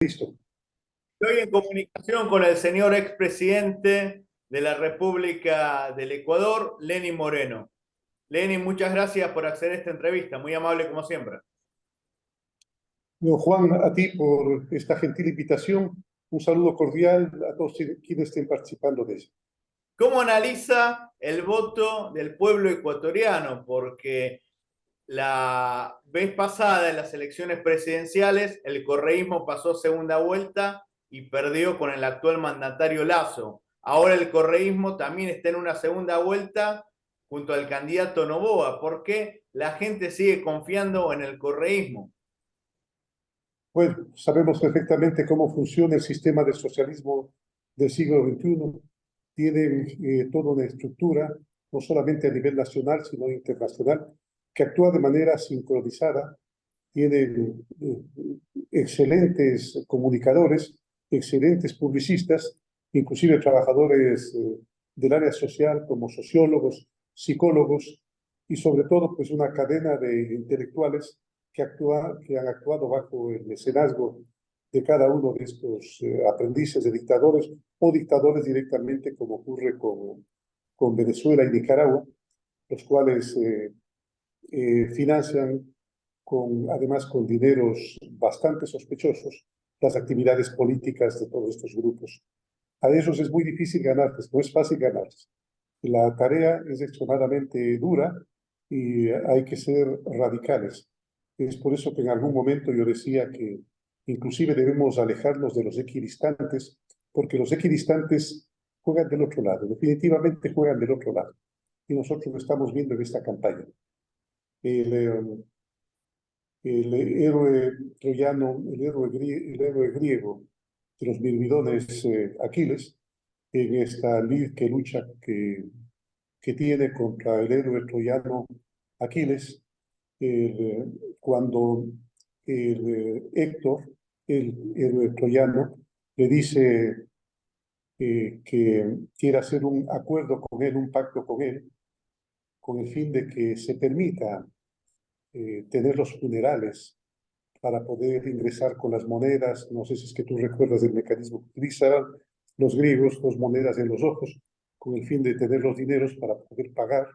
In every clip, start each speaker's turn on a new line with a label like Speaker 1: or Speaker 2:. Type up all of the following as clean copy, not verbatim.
Speaker 1: Listo.
Speaker 2: Estoy en comunicación con el señor expresidente de la República del Ecuador, Lenín Moreno. Lenín, muchas gracias por acceder a esta entrevista, muy amable como siempre.
Speaker 1: Bueno, Juan, a ti por esta gentil invitación. Un saludo cordial a todos quienes estén participando de eso.
Speaker 2: ¿Cómo analiza el voto del pueblo ecuatoriano? Porque la vez pasada en las elecciones presidenciales el correísmo pasó segunda vuelta y perdió con el actual mandatario Lasso. Ahora el correísmo también está en una segunda vuelta junto al candidato Noboa. ¿Por qué la gente sigue confiando en el correísmo?
Speaker 1: Bueno, sabemos perfectamente cómo funciona el sistema del socialismo del siglo XXI. Tiene toda una estructura, no solamente a nivel nacional, sino internacional, que actúa de manera sincronizada. Tiene excelentes comunicadores, excelentes publicistas, inclusive trabajadores del área social como sociólogos, psicólogos y sobre todo pues una cadena de intelectuales que han actuado bajo el mecenazgo de cada uno de estos aprendices de dictadores o dictadores directamente, como ocurre con Venezuela y Nicaragua, los cuales financian además con dineros bastante sospechosos las actividades políticas de todos estos grupos. A ellos es muy difícil ganarles, no es fácil ganarles. La tarea es extremadamente dura y hay que ser radicales. Es por eso que en algún momento yo decía que inclusive debemos alejarnos de los equidistantes, porque los equidistantes juegan del otro lado, definitivamente juegan del otro lado. Y nosotros lo estamos viendo en esta campaña. El, el héroe troyano, el héroe griego de los mirmidones, Aquiles, en esta lid que lucha que tiene contra el héroe troyano Aquiles, cuando Héctor, el héroe troyano, le dice que quiere hacer un acuerdo con él, un pacto con él, con el fin de que se permita tener los funerales para poder ingresar con las monedas. No sé si es que tú recuerdas el mecanismo que utilizaban los griegos, dos monedas en los ojos, con el fin de tener los dineros para poder pagar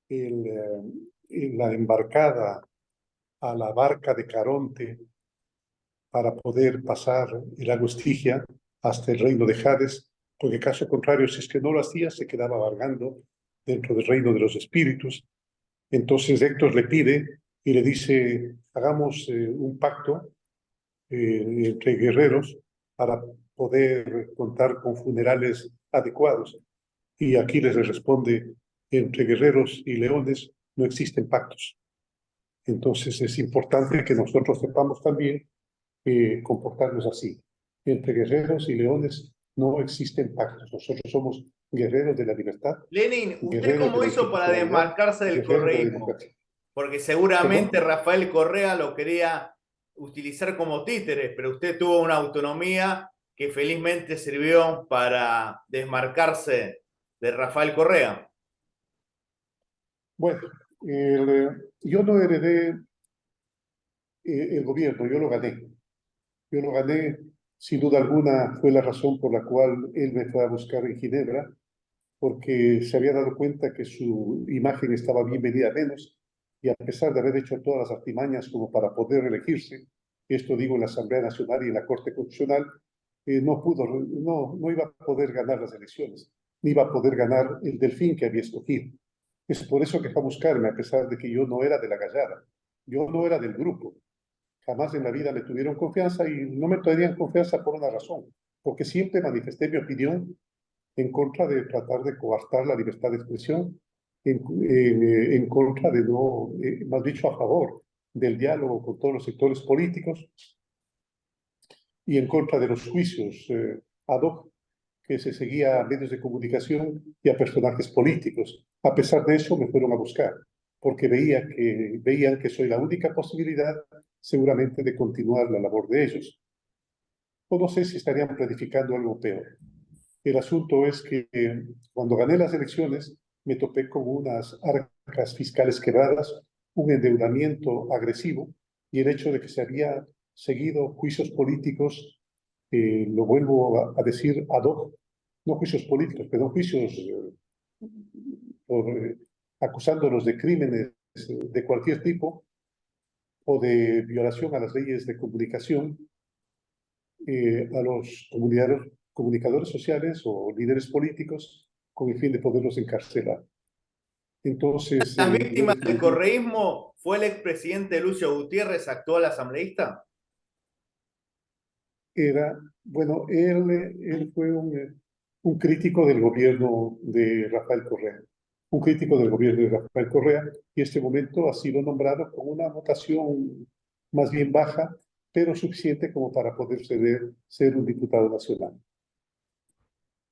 Speaker 1: la embarcada a la barca de Caronte para poder pasar el lago Estigia hasta el reino de Hades, porque caso contrario, si es que no lo hacía, se quedaba vagando dentro del reino de los espíritus. Entonces Héctor le pide y le dice, hagamos un pacto entre guerreros para poder contar con funerales adecuados. Y Aquiles le responde, entre guerreros y leones no existen pactos. Entonces es importante que nosotros sepamos también comportarnos así. Entre guerreros y leones no existen pactos. Nosotros somos guerreros de la libertad,
Speaker 2: Lenin, ¿usted
Speaker 1: guerreros de
Speaker 2: cómo
Speaker 1: la
Speaker 2: hizo para
Speaker 1: intelectualidad,
Speaker 2: desmarcarse del
Speaker 1: guerreros de la
Speaker 2: correísmo?
Speaker 1: democracia.
Speaker 2: Porque seguramente
Speaker 1: ¿Perdón?
Speaker 2: Rafael Correa lo quería utilizar como títeres, pero usted tuvo una autonomía que felizmente sirvió para desmarcarse de Rafael Correa.
Speaker 1: Bueno, yo no heredé el gobierno, yo lo gané. Yo lo gané, sin duda alguna, fue la razón por la cual él me fue a buscar en Ginebra, porque se había dado cuenta que su imagen estaba bien venida menos, y a pesar de haber hecho todas las artimañas como para poder elegirse, esto digo en la Asamblea Nacional y en la Corte Constitucional, no iba a poder ganar las elecciones, ni iba a poder ganar el delfín que había escogido. Es por eso que fue a buscarme, a pesar de que yo no era de la gallada, yo no era del grupo. Jamás en la vida me tuvieron confianza y no me tenían confianza por una razón, porque siempre manifesté mi opinión en contra de tratar de coartar la libertad de expresión, en contra de no, más dicho, a favor del diálogo con todos los sectores políticos y en contra de los juicios ad hoc que se seguía a medios de comunicación y a personajes políticos. A pesar de eso, me fueron a buscar, porque veían que soy la única posibilidad, seguramente, de continuar la labor de ellos. O no sé si estarían planificando algo peor. El asunto es que cuando gané las elecciones, me topé con unas arcas fiscales quebradas, un endeudamiento agresivo y el hecho de que se había seguido juicios políticos, lo vuelvo a decir ad hoc, no juicios políticos, pero juicios acusándolos de crímenes de cualquier tipo o de violación a las leyes de comunicación, a los comunicadores sociales o líderes políticos con el fin de poderlos encarcelar. Entonces,
Speaker 2: ¿Las
Speaker 1: yo
Speaker 2: víctimas del correísmo fue el expresidente Lucio Gutiérrez, actual asambleísta?
Speaker 1: bueno, él fue un crítico del gobierno de Rafael Correa, un crítico del gobierno de Rafael Correa, y en este momento ha sido nombrado con una votación más bien baja, pero suficiente como para poder ser un diputado nacional.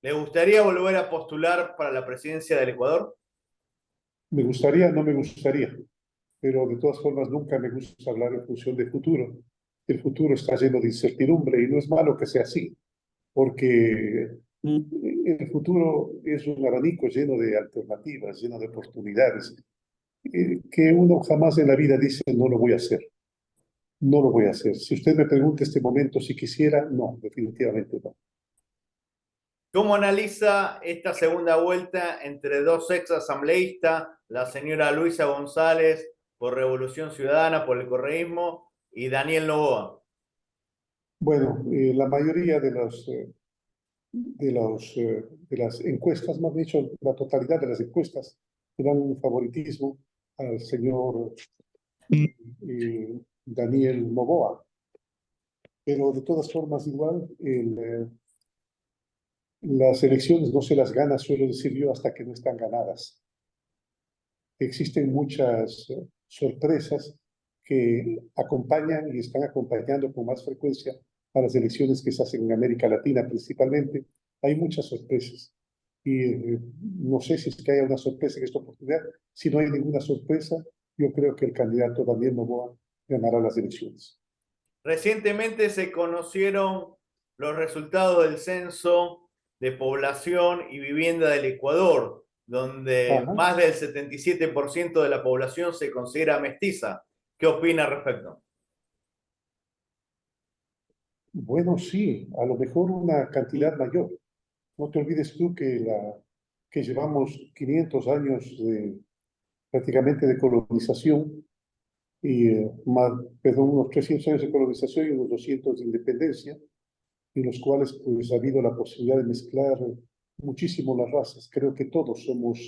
Speaker 2: ¿Le gustaría volver a postular para la presidencia del Ecuador?
Speaker 1: Me gustaría, no me gustaría, pero de todas formas nunca me gusta hablar en función del futuro. El futuro está lleno de incertidumbre y no es malo que sea así, porque el futuro es un abanico lleno de alternativas, lleno de oportunidades, que uno jamás en la vida dice no lo voy a hacer, no lo voy a hacer. Si usted me pregunta este momento si quisiera, no, definitivamente no.
Speaker 2: ¿Cómo analiza esta segunda vuelta entre dos ex asambleístas, la señora Luisa González por Revolución Ciudadana, por el correísmo, y Daniel Noboa?
Speaker 1: Bueno, la mayoría de las encuestas, más dicho, la totalidad de las encuestas, dan un favoritismo al señor Daniel Noboa. Pero de todas formas, igual, las elecciones no se las gana, suelo decir yo, hasta que no están ganadas. Existen muchas sorpresas que acompañan y están acompañando con más frecuencia a las elecciones que se hacen en América Latina principalmente. Hay muchas sorpresas. Y no sé si es que haya una sorpresa en esta oportunidad. Si no hay ninguna sorpresa, yo creo que el candidato Daniel Noboa ganará las elecciones.
Speaker 2: Recientemente se conocieron los resultados del censo de población y vivienda del Ecuador, donde
Speaker 1: Ajá.
Speaker 2: más del 77% de la población se considera mestiza. ¿Qué opina al respecto?
Speaker 1: Bueno, sí, a lo mejor una cantidad mayor. No te olvides tú que llevamos 500 años prácticamente de colonización y perdón, unos 300 años de colonización y unos 200 de independencia, en los cuales pues, ha habido la posibilidad de mezclar muchísimo las razas. Creo que todos somos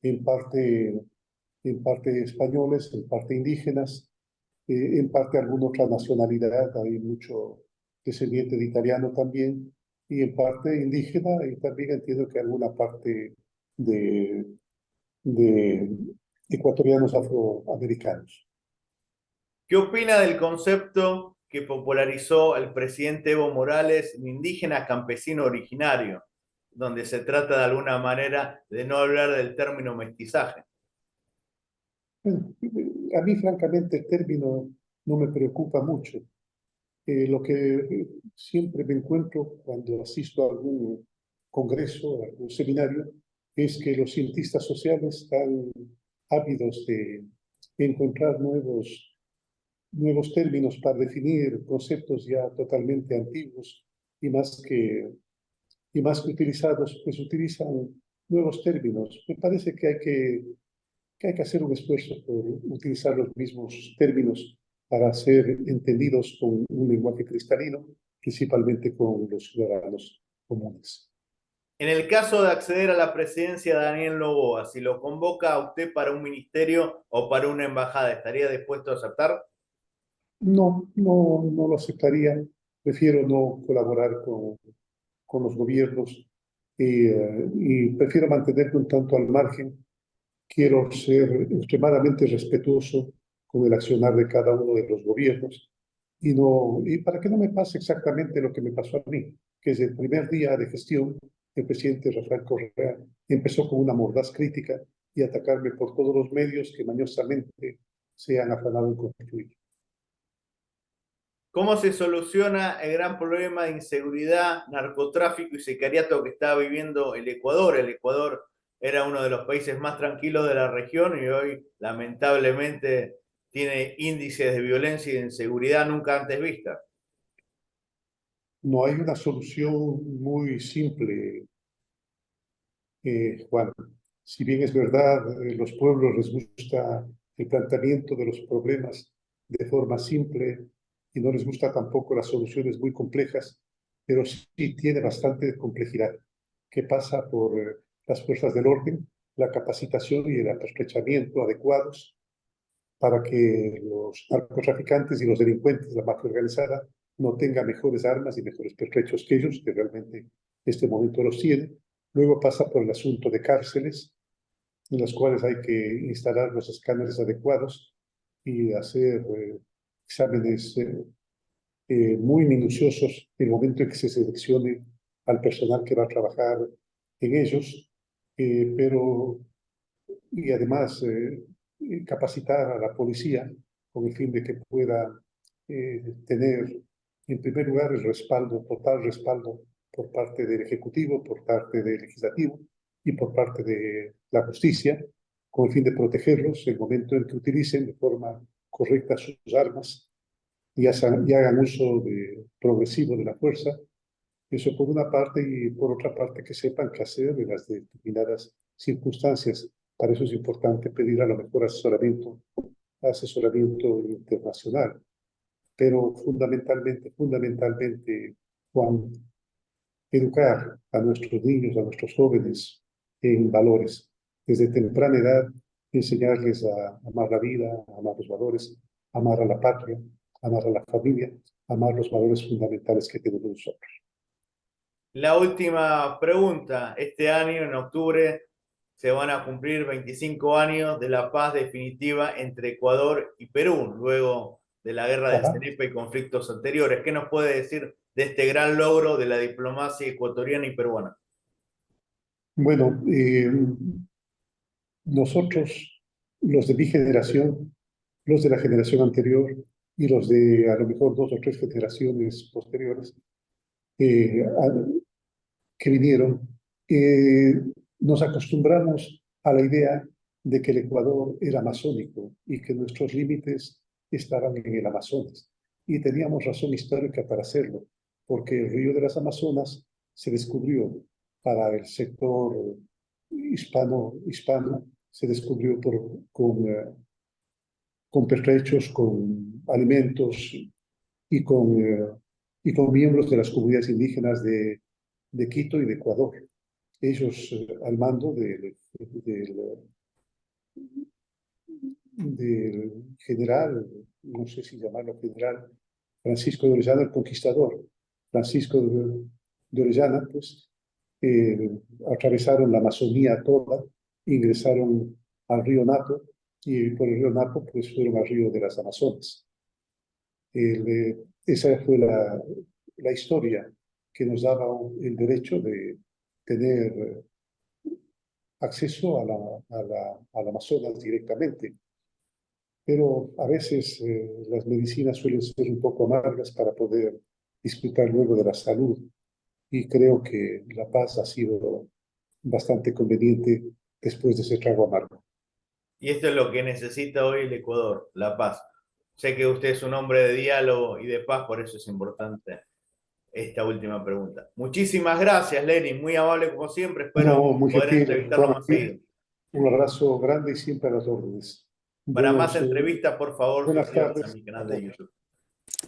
Speaker 1: en parte españoles, en parte indígenas, en parte alguna otra nacionalidad, hay mucho descendiente de italiano también, y en parte indígena, y también entiendo que alguna parte de, de ecuatorianos afroamericanos.
Speaker 2: ¿Qué opina del concepto que popularizó el presidente Evo Morales, indígena campesino originario, donde se trata de alguna manera de no hablar del término mestizaje?
Speaker 1: Bueno, a mí francamente el término no me preocupa mucho. Lo que siempre me encuentro cuando asisto a algún congreso, a algún seminario, es que los cientistas sociales están ávidos de encontrar nuevos términos para definir conceptos ya totalmente antiguos y y más que utilizados, pues utilizan nuevos términos. Me parece que hay que hacer un esfuerzo por utilizar los mismos términos para ser entendidos con un lenguaje cristalino, principalmente con los ciudadanos comunes.
Speaker 2: En el caso de acceder a la presidencia de Daniel Noboa, si lo convoca a usted para un ministerio o para una embajada, ¿estaría dispuesto a aceptar?
Speaker 1: No lo aceptaría. Prefiero no colaborar con los gobiernos y prefiero mantenerme un tanto al margen. Quiero ser extremadamente respetuoso con el accionar de cada uno de los gobiernos y para que no me pase exactamente lo que me pasó a mí, que desde el primer día de gestión, el presidente Rafael Correa empezó con una mordaz crítica y atacarme por todos los medios que mañosamente se han afanado en construir.
Speaker 2: ¿Cómo se soluciona el gran problema de inseguridad, narcotráfico y sicariato que está viviendo el Ecuador? El Ecuador era uno de los países más tranquilos de la región y hoy, lamentablemente, tiene índices de violencia y de inseguridad nunca antes vistas.
Speaker 1: No hay una solución muy simple, Juan. Si bien es verdad, los pueblos les gusta el planteamiento de los problemas de forma simple y no les gusta tampoco las soluciones muy complejas, pero sí tiene bastante complejidad, que pasa por las fuerzas del orden, la capacitación y el apertrechamiento adecuados para que los narcotraficantes y los delincuentes, la mafia organizada, no tengan mejores armas y mejores pertrechos que ellos, que realmente en este momento los tienen. Luego pasa por el asunto de cárceles, en las cuales hay que instalar los escáneres adecuados y hacer exámenes muy minuciosos en el momento en que se seleccione al personal que va a trabajar en ellos, pero y además capacitar a la policía con el fin de que pueda tener, en primer lugar, el respaldo, total respaldo por parte del Ejecutivo, por parte del Legislativo y por parte de la justicia, con el fin de protegerlos en el momento en que utilicen de forma correcta sus armas y hagan uso progresivo de la fuerza. Eso por una parte, y por otra parte que sepan qué hacer en las determinadas circunstancias. Para eso es importante pedir a lo mejor asesoramiento internacional. Pero fundamentalmente, Juan, educar a nuestros niños, a nuestros jóvenes en valores. Desde temprana edad, enseñarles a amar la vida, a amar los valores, amar a la patria, amar a la familia, amar los valores fundamentales que tenemos nosotros.
Speaker 2: La última pregunta. Este año, en octubre, se van a cumplir 25 años de la paz definitiva entre Ecuador y Perú, luego de la guerra del
Speaker 1: Ajá.
Speaker 2: Cenepa y conflictos anteriores. ¿Qué nos puede decir de este gran logro de la diplomacia ecuatoriana y peruana?
Speaker 1: Bueno, nosotros, los de mi generación, los de la generación anterior y los de a lo mejor 2 o 3 generaciones posteriores que vinieron, eh, nos acostumbramos a la idea de que el Ecuador era amazónico y que nuestros límites estaban en el Amazonas. Y teníamos razón histórica para hacerlo, porque el río de las Amazonas se descubrió para el sector hispano se descubrió con pertrechos, con alimentos y con miembros de las comunidades indígenas de Quito y de Ecuador. Ellos al mando del general, no sé si llamarlo general, Francisco de Orellana, el conquistador. Francisco de Orellana, pues, atravesaron la Amazonía toda, ingresaron al río Napo y por el río Napo pues fueron al río de las Amazonas. Esa fue la historia que nos daba el derecho de tener acceso al Amazonas directamente. Pero a veces las medicinas suelen ser un poco amargas para poder disfrutar luego de la salud. Y creo que la paz ha sido bastante conveniente después de ese trago amargo.
Speaker 2: Y esto es lo que necesita hoy el Ecuador, la paz. Sé que usted es un hombre de diálogo y de paz, por eso es importante esta última pregunta. Muchísimas gracias, Lenin, muy amable como siempre. Espero
Speaker 1: No, muy
Speaker 2: poder
Speaker 1: gentil,
Speaker 2: entrevistarlo
Speaker 1: Juan.
Speaker 2: más seguido.
Speaker 1: Un abrazo grande y siempre a las órdenes.
Speaker 2: Para más entrevistas, por favor,
Speaker 1: Buenas
Speaker 2: suscríbanse a
Speaker 1: tardes
Speaker 2: mi
Speaker 1: a
Speaker 2: canal de
Speaker 1: todos.
Speaker 2: YouTube.